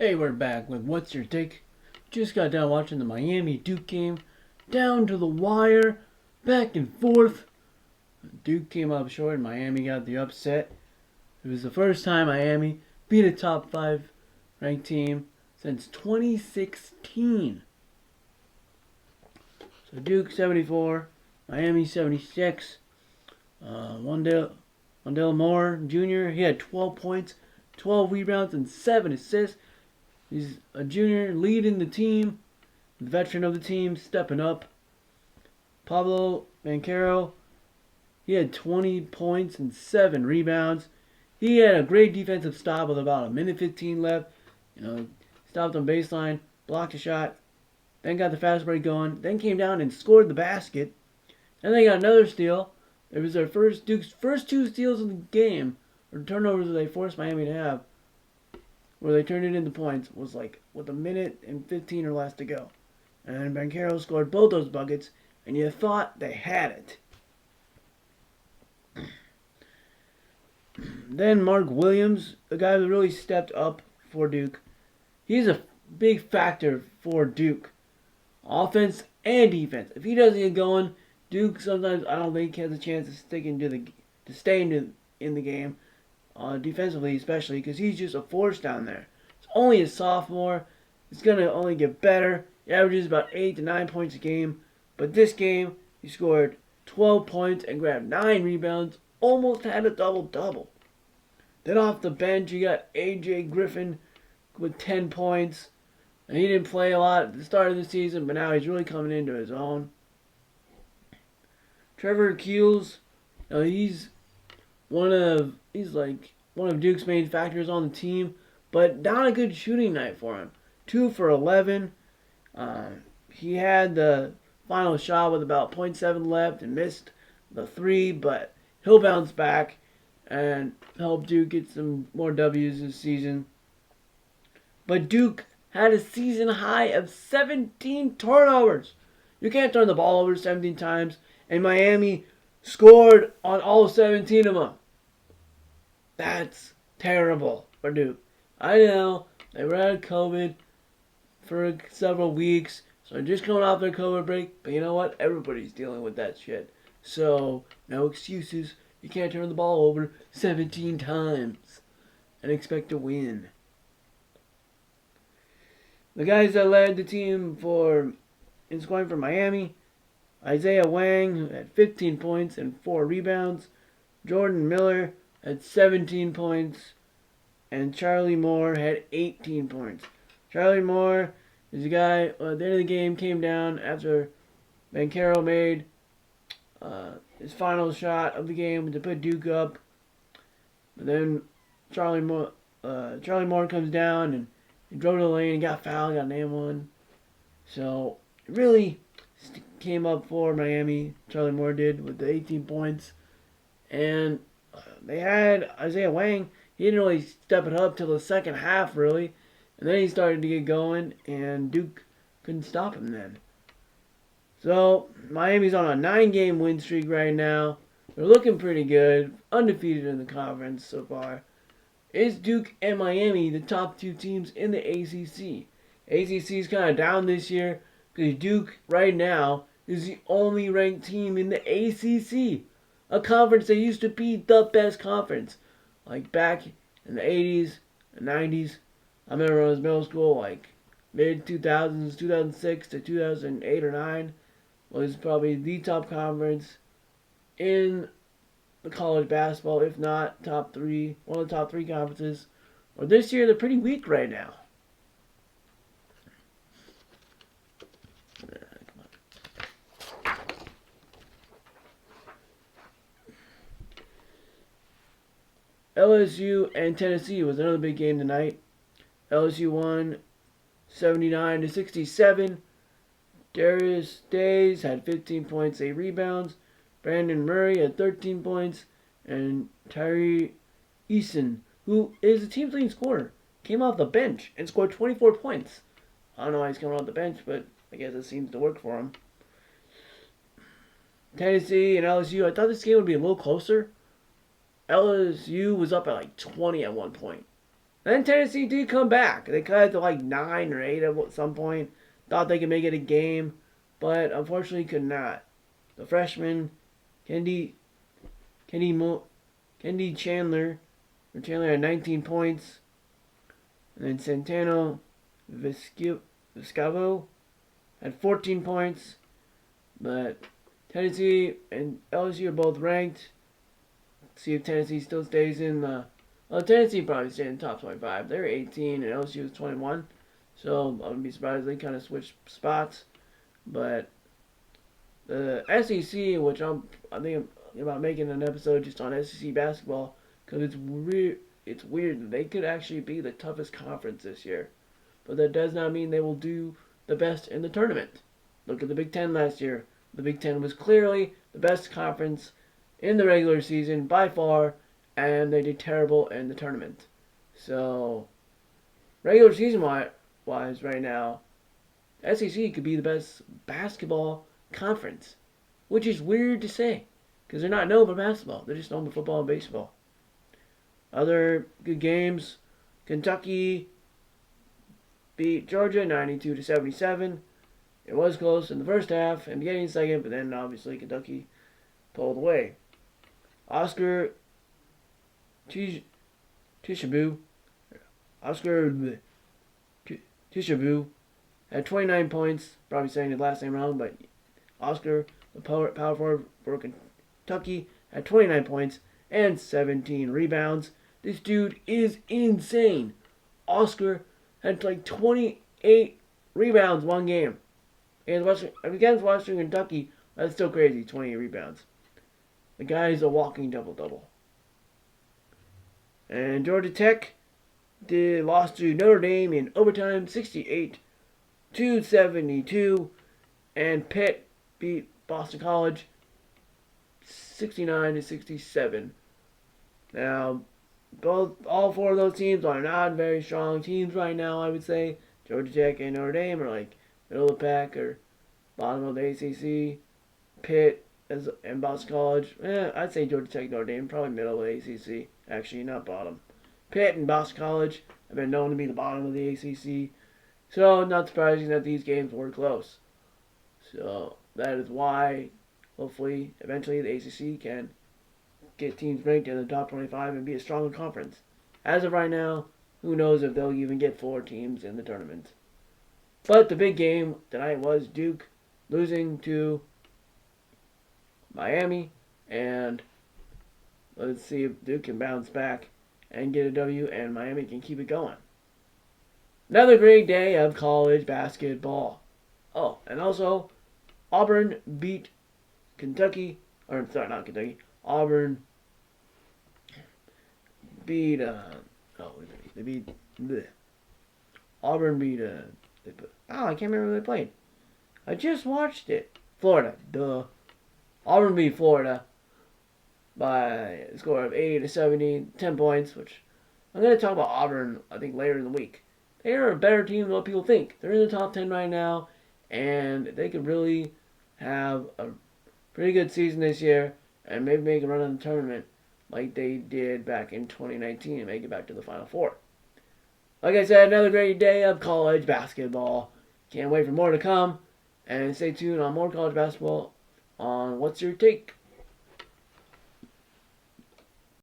Hey, we're back with What's Your Take? Just got done watching the Miami Duke game. Down to the wire, back and forth. Duke came up short and Miami got the upset. It was the first time Miami beat a top 5 ranked team since 2016. So Duke 74, Miami 76. Wendell Moore Jr., he had 12 points, 12 rebounds, and 7 assists. He's a junior leading the team, the veteran of the team, stepping up. Pablo Banchero, he had 20 points and 7 rebounds. He had a great defensive stop with about a minute 15 left. Stopped on baseline, blocked a shot, then got the fast break going, then came down and scored the basket. And they got another steal. It was Duke's first 2 steals in the game, or turnovers that they forced Miami to have, where they turned it into points, was like with a minute and 15 or less to go. And Banchero scored both those buckets, and you thought they had it. Then Mark Williams, the guy who really stepped up for Duke. He's a big factor for Duke. Offense and defense. If he doesn't get going, Duke sometimes I don't think has a chance to stay in the game. Defensively especially, because he's just a force down there. It's only a sophomore. It's going to only get better. He averages about 8 to 9 points a game. But this game, he scored 12 points and grabbed 9 rebounds. Almost had a double-double. Then off the bench, you got A.J. Griffin with 10 points. And he didn't play a lot at the start of the season, but now he's really coming into his own. Trevor Keels, he's like one of Duke's main factors on the team, but not a good shooting night for him. 2 for 11. He had the final shot with about .7 left and missed the 3, but he'll bounce back and help Duke get some more W's this season. But Duke had a season high of 17 turnovers. You can't turn the ball over 17 times, and Miami scored on all 17 of them. That's terrible for Duke. I know they were out of COVID for several weeks, so they're just coming off their COVID break. But you know what? Everybody's dealing with that shit. So, no excuses. You can't turn the ball over 17 times and expect to win. The guys that led the team in scoring for Miami, Isaiah Wang, who had 15 points and 4 rebounds. Jordan Miller had 17 points. And Charlie Moore had 18 points. Charlie Moore is a guy at the end of the game came down after Banchero made his final shot of the game to put Duke up. But then Charlie Moore comes down and he drove to the lane and got fouled, got an and one. So it really came up for Miami. Charlie Moore did with the 18 points. And they had Isaiah Wang. He didn't really step it up till the second half, really. And then he started to get going, and Duke couldn't stop him then. So, Miami's on a 9-game win streak right now. They're looking pretty good. Undefeated in the conference so far. Is Duke and Miami the top 2 teams in the ACC? ACC is kind of down this year because Duke right now is the only ranked team in the ACC. A conference that used to be the best conference. Like back in the 80s and 90s. I remember when I was in middle school, like mid-2000s, 2006 to 2008 or 9 was probably the top conference in the college basketball, if not top 3, one of the top 3 conferences. Well, this year they're pretty weak right now. LSU and Tennessee was another big game tonight. LSU won 79-67. Darius Days had 15 points, 8 rebounds. Brandon Murray had 13 points. And Tyree Eason, who is the team's leading scorer, came off the bench and scored 24 points. I don't know why he's coming off the bench, but I guess it seems to work for him. Tennessee and LSU, I thought this game would be a little closer. LSU was up at like 20 at one point. Then Tennessee did come back. They cut it to like 9 or 8 at some point. Thought they could make it a game, but unfortunately could not. The freshman, Kendi, Kendi Chandler had 19 points. And then Santano Vescavo had 14 points. But Tennessee and LSU are both ranked. See if Tennessee still stays in the. Well, Tennessee probably stays in the top 25. They're 18 and LSU is 21. So I wouldn't be surprised if they kind of switch spots. But the SEC, which I think about making an episode just on SEC basketball, because it's weird that they could actually be the toughest conference this year. But that does not mean they will do the best in the tournament. Look at the Big Ten last year. The Big Ten was clearly the best conference in the regular season by far, and they did terrible in the tournament. So, regular season wise right now, SEC could be the best basketball conference, which is weird to say because they're not known for basketball. They're just known for football and baseball. Other good games, Kentucky beat Georgia 92-77. It was close in the first half and beginning second, but then obviously Kentucky pulled away. Oscar Tishabu had 29 points. Probably saying his last name wrong, but Oscar, the power forward for Kentucky, had 29 points and 17 rebounds. This dude is insane. Oscar had like 28 rebounds one game. And against Western Kentucky, that's still crazy, 28 rebounds. The guy is a walking double-double. And Georgia Tech lost to Notre Dame in overtime, 68-72. And Pitt beat Boston College, 69-67. Now, all four of those teams are not very strong teams right now, I would say. Georgia Tech and Notre Dame are like middle of the pack or bottom of the ACC. Pitt and Boston College, I'd say Georgia Tech, Notre Dame, probably middle of the ACC. Actually, not bottom. Pitt and Boston College have been known to be the bottom of the ACC. So, not surprising that these games were close. So, that is why, hopefully, eventually the ACC can get teams ranked in the top 25 and be a stronger conference. As of right now, who knows if they'll even get 4 teams in the tournament. But the big game tonight was Duke losing to Miami, and let's see if Duke can bounce back and get a W and Miami can keep it going. Another great day of college basketball. Oh, and also Auburn beat Kentucky, or sorry, not Kentucky. Auburn beat Auburn beat I can't remember who they played. I just watched it. Florida, duh. Auburn beat Florida by a score of 80-70, 10 points, which I'm going to talk about Auburn, I think, later in the week. They are a better team than what people think. They're in the top 10 right now, and they could really have a pretty good season this year and maybe make a run in the tournament like they did back in 2019 and make it back to the Final Four. Like I said, another great day of college basketball. Can't wait for more to come. And stay tuned on more college basketball on What's Your Take?